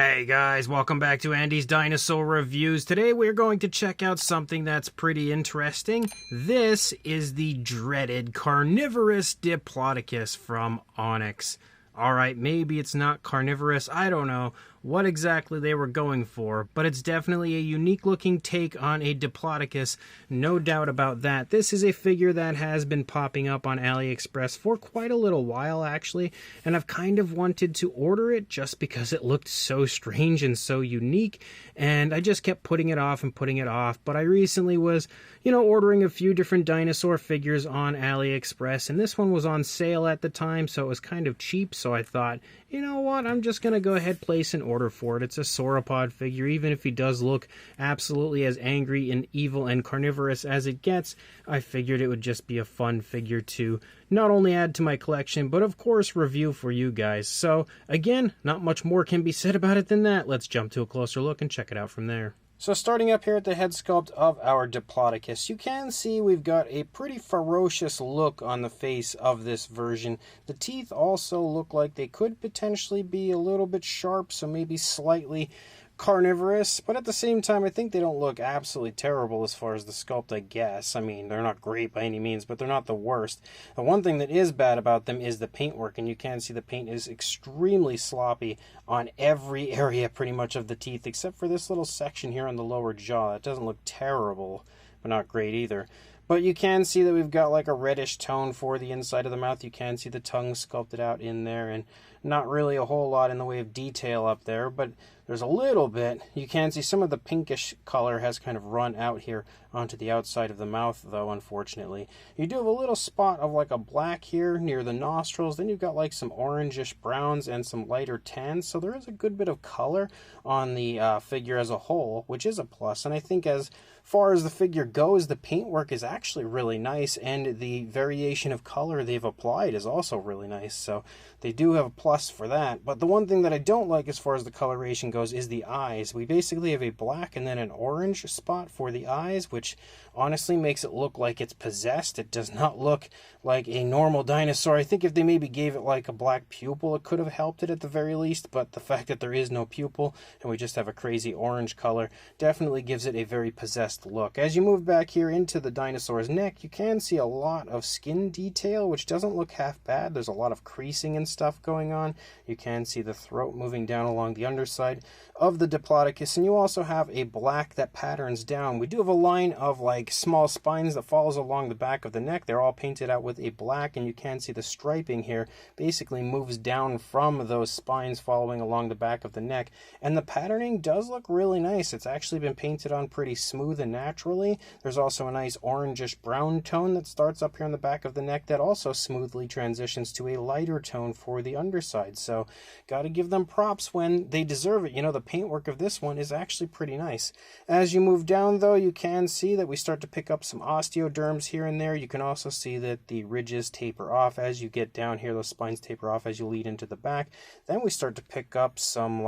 Hey guys, welcome back to Andy's Dinosaur Reviews. Today we're going to check out something that's pretty interesting. This is the dreaded carnivorous Diplodocus from Oenux. Alright, maybe it's not carnivorous, I don't know what exactly they were going for, but it's definitely a unique looking take on a Diplodocus, no doubt about that. This is a figure that has been popping up on AliExpress for quite a little while actually, and I've kind of wanted to order it just because it looked so strange and so unique, and I just kept putting it off and putting it off. But I recently was, ordering a few different dinosaur figures on AliExpress, and this one was on sale at the time, so it was kind of cheap, so I thought, you know what, I'm just going to go ahead place an order for it. It's a sauropod figure, even if he does look absolutely as angry and evil and carnivorous as it gets. I figured it would just be a fun figure to not only add to my collection, but of course review for you guys. So again, not much more can be said about it than that. Let's jump to a closer look and check it out from there. So starting up here at the head sculpt of our Diplodocus, you can see we've got a pretty ferocious look on the face of this version. The teeth also look like they could potentially be a little bit sharp, so maybe slightly carnivorous, but at the same time I think they don't look absolutely terrible as far as the sculpt, I guess. I mean, they're not great by any means, but they're not the worst. The one thing that is bad about them is the paintwork, and you can see the paint is extremely sloppy on every area pretty much of the teeth, except for this little section here on the lower jaw. That doesn't look terrible, but not great either. But you can see that we've got like a reddish tone for the inside of the mouth. You can see the tongue sculpted out in there, and not really a whole lot in the way of detail up there, but there's a little bit. You can see some of the pinkish color has kind of run out here onto the outside of the mouth, though, unfortunately. You do have a little spot of like a black here near the nostrils. Then you've got like some orangish browns and some lighter tans, so there is a good bit of color on the figure as a whole, which is a plus. And I think as far as the figure goes, the paintwork is actually really nice, and the variation of color they've applied is also really nice, so they do have a plus for that. But the one thing that I don't like as far as the coloration goes is the eyes. We basically have a black and then an orange spot for the eyes, which honestly makes it look like it's possessed. It does not look like a normal dinosaur. I think if they maybe gave it like a black pupil, it could have helped it at the very least, but the fact that there is no pupil and we just have a crazy orange color definitely gives it a very possessed look. As you move back here into the dinosaur's neck, you can see a lot of skin detail, which doesn't look half bad. There's a lot of creasing and stuff going on. You can see the throat moving down along the underside of the Diplodocus, and you also have a black that patterns down. We do have a line of like small spines that follows along the back of the neck. They're all painted out with a black, and you can see the striping here basically moves down from those spines following along the back of the neck, and the patterning does look really nice. It's actually been painted on pretty smooth and naturally. There's also a nice orangish brown tone that starts up here on the back of the neck that also smoothly transitions to a lighter tone for the underside, so gotta give them props when they deserve it. The paintwork of this one is actually pretty nice. As you move down though, you can see that we start to pick up some osteoderms here and there. You can also see that the ridges taper off as you get down here. Those spines taper off as you lead into the back. Then we start to pick up some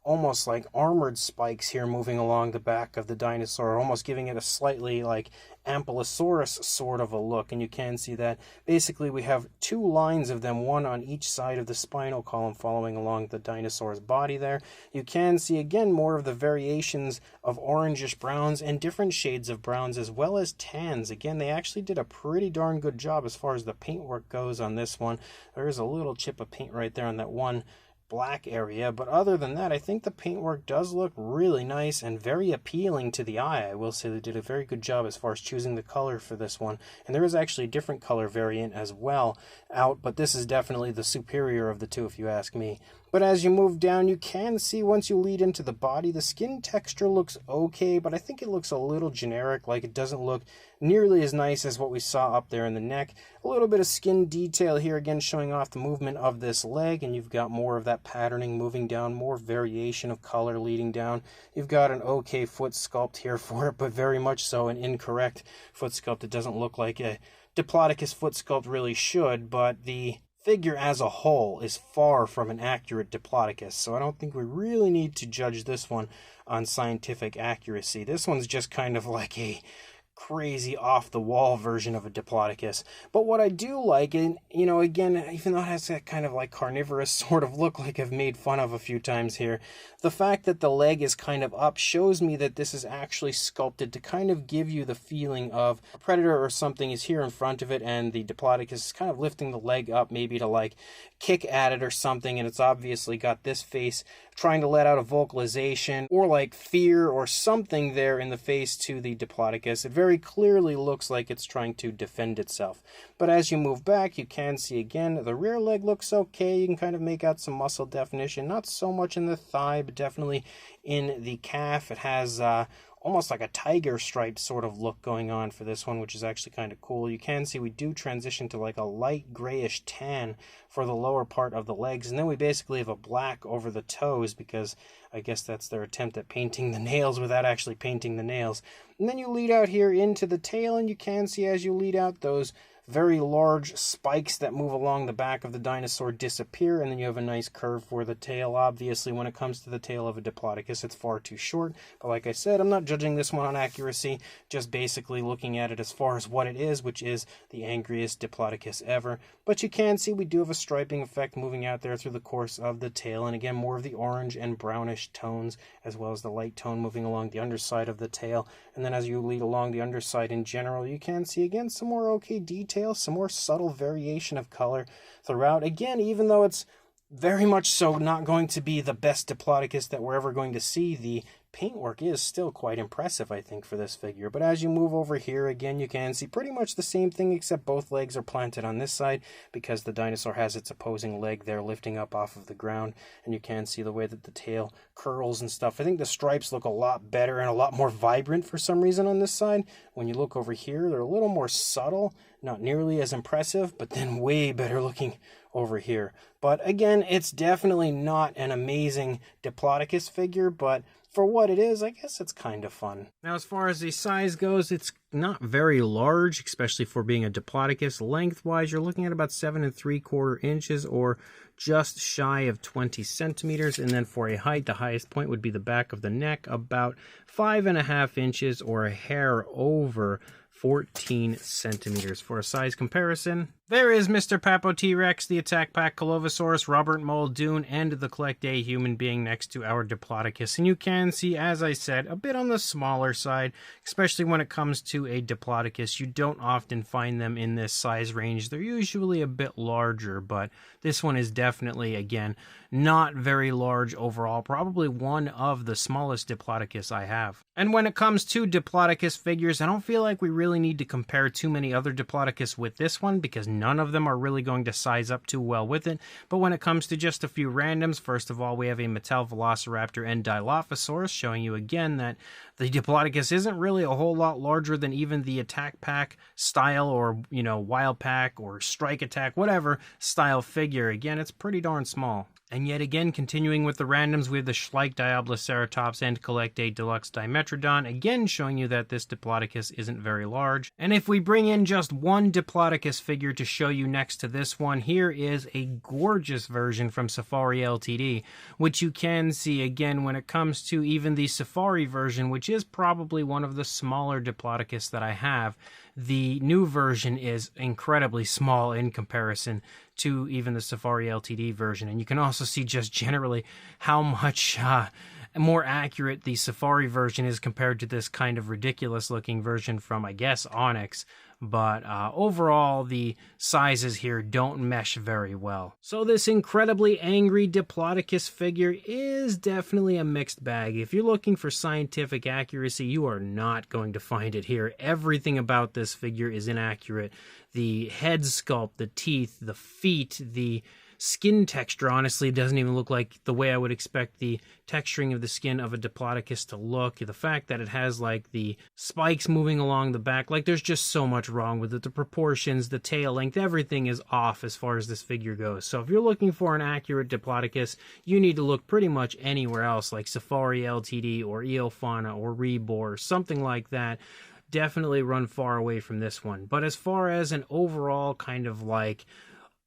almost like armored spikes here moving along the back of the dinosaur, almost giving it a slightly like Ankylosaurus sort of a look. And you can see that basically we have two lines of them, one on each side of the spinal column following along the dinosaur's body there. You can see again more of the variations of orangish browns and different shades of browns as well as tans. Again, they actually did a pretty darn good job as far as the paintwork goes on this one. There is a little chip of paint right there on that one black area, but other than that, I think the paintwork does look really nice and very appealing to the eye. I will say they did a very good job as far as choosing the color for this one, and there is actually a different color variant as well out, but this is definitely the superior of the two if you ask me. But as you move down, you can see once you lead into the body, the skin texture looks okay, but I think it looks a little generic, like it doesn't look nearly as nice as what we saw up there in the neck. A little bit of skin detail here, again showing off the movement of this leg, and you've got more of that patterning moving down, more variation of color leading down. You've got an okay foot sculpt here for it, but very much so an incorrect foot sculpt. It doesn't look like a Diplodocus foot sculpt really should, but the figure as a whole is far from an accurate Diplodocus, so I don't think we really need to judge this one on scientific accuracy. This one's just kind of like a crazy off-the-wall version of a Diplodocus. But what I do like, and again, even though it has that kind of like carnivorous sort of look like I've made fun of a few times here, the fact that the leg is kind of up shows me that this is actually sculpted to kind of give you the feeling of a predator or something is here in front of it, and the Diplodocus is kind of lifting the leg up, maybe to like kick at it or something, and it's obviously got this face trying to let out a vocalization or like fear or something there in the face to the Diplodocus. It very clearly looks like it's trying to defend itself. But as you move back, you can see again the rear leg looks okay. You can kind of make out some muscle definition, not so much in the thigh, but definitely in the calf. It has almost like a tiger stripe sort of look going on for this one, which is actually kind of cool. You can see we do transition to like a light grayish tan for the lower part of the legs, and then we basically have a black over the toes, because I guess that's their attempt at painting the nails without actually painting the nails. And then you lead out here into the tail, and you can see as you lead out, those very large spikes that move along the back of the dinosaur disappear, and then you have a nice curve for the tail. Obviously, when it comes to the tail of a Diplodocus, it's far too short. But like I said, I'm not judging this one on accuracy, just basically looking at it as far as what it is, which is the angriest Diplodocus ever. But you can see we do have a striping effect moving out there through the course of the tail, and again, more of the orange and brownish tones, as well as the light tone moving along the underside of the tail. And then as you lead along the underside in general, you can see again some more okay detail, some more subtle variation of color throughout. Again, even though it's very much so not going to be the best Diplodocus that we're ever going to see, the paintwork is still quite impressive, I think, for this figure. But as you move over here, again, you can see pretty much the same thing, except both legs are planted on this side, because the dinosaur has its opposing leg there lifting up off of the ground. And you can see the way that the tail curls and stuff. I think the stripes look a lot better and a lot more vibrant for some reason on this side. When you look over here, they're a little more subtle, not nearly as impressive, but then way better looking over here. But again, it's definitely not an amazing Diplodocus figure, but for what it is, I guess it's kind of fun. Now, as far as the size goes, it's not very large, especially for being a Diplodocus. Lengthwise, you're looking at about 7 3/4 inches, or just shy of 20 centimeters. And then for a height, the highest point would be the back of the neck, about 5.5 inches, or a hair over 14 centimeters. For a size comparison, there is Mr. Papo T-Rex, the Attack Pack Colovosaurus, Robert Muldoon, and the Collect A human being next to our Diplodocus. And you can see, as I said, a bit on the smaller side, especially when it comes to a Diplodocus. You don't often find them in this size range. They're usually a bit larger, but this one is definitely, again, not very large overall. Probably one of the smallest Diplodocus I have. And when it comes to Diplodocus figures, I don't feel like we really need to compare too many other Diplodocus with this one, because none of them are really going to size up too well with it. But when it comes to just a few randoms, first of all, we have a Mattel Velociraptor and Dilophosaurus, showing you again that the Diplodocus isn't really a whole lot larger than even the Attack Pack style, or, Wild Pack or Strike Attack, whatever style figure. Again, it's pretty darn small. And yet again, continuing with the randoms, we have the Schleich Diabloceratops and Collect A Deluxe Dimetrodon, again showing you that this Diplodocus isn't very large. And if we bring in just one Diplodocus figure to show you next to this one, here is a gorgeous version from Safari Ltd, which you can see again when it comes to even the Safari version, which is probably one of the smaller Diplodocus that I have. The new version is incredibly small in comparison to even the Safari Ltd version. And you can also see just generally how much more accurate the Safari version is compared to this kind of ridiculous looking version from, I guess, Oenux. But overall, the sizes here don't mesh very well. So this incredibly angry Diplodocus figure is definitely a mixed bag. If you're looking for scientific accuracy, you are not going to find it here. Everything about this figure is inaccurate. The head sculpt, the teeth, the feet, the skin texture honestly doesn't even look like the way I would expect the texturing of the skin of a Diplodocus to look. The fact that it has like the spikes moving along the back, like there's just so much wrong with it. The proportions, the tail length, everything is off as far as this figure goes. So if you're looking for an accurate Diplodocus, you need to look pretty much anywhere else, like Safari Ltd or Eofauna or Rebor, something like that. Definitely run far away from this one. But as far as an overall kind of like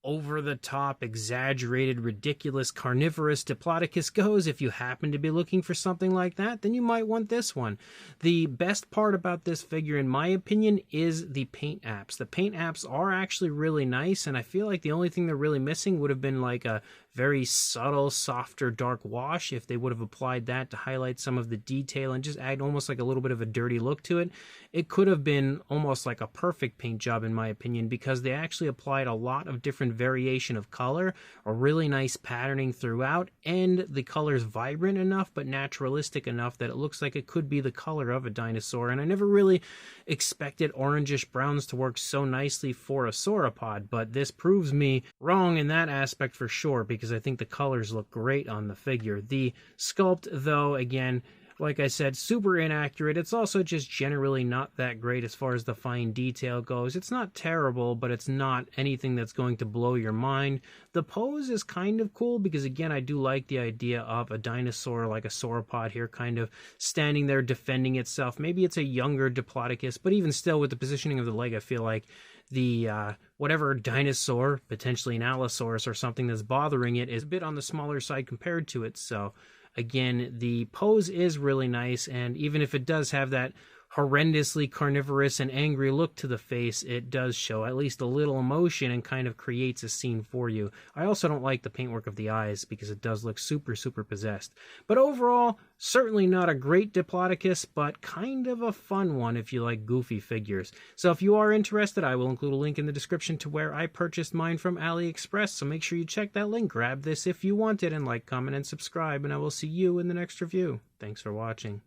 over-the-top, exaggerated, ridiculous, carnivorous Diplodocus goes, if you happen to be looking for something like that, then you might want this one. The best part about this figure, in my opinion, is the paint apps. The paint apps are actually really nice, and I feel like the only thing they're really missing would have been like a very subtle, softer, dark wash. If they would have applied that to highlight some of the detail and just add almost like a little bit of a dirty look to it, it could have been almost like a perfect paint job, in my opinion, because they actually applied a lot of different variation of color, a really nice patterning throughout, and the color's vibrant enough but naturalistic enough that it looks like it could be the color of a dinosaur. And I never really expected orangish browns to work so nicely for a sauropod, but this proves me wrong in that aspect for sure, because I think the colors look great on the figure. The sculpt, though, again, like I said, super inaccurate. It's also just generally not that great as far as the fine detail goes. It's not terrible, but it's not anything that's going to blow your mind. The pose is kind of cool because, again, I do like the idea of a dinosaur like a sauropod here kind of standing there defending itself. Maybe it's a younger Diplodocus, but even still, with the positioning of the leg, I feel like the whatever dinosaur, potentially an Allosaurus or something that's bothering it, is a bit on the smaller side compared to it. So again, the pose is really nice, and even if it does have that horrendously carnivorous and angry look to the face, it does show at least a little emotion and kind of creates a scene for you. I also don't like the paintwork of the eyes because it does look super, super possessed. But overall, certainly not a great Diplodocus, but kind of a fun one if you like goofy figures. So if you are interested, I will include a link in the description to where I purchased mine from AliExpress, so make sure you check that link, grab this if you want it, and like, comment, and subscribe, and I will see you in the next review. Thanks for watching.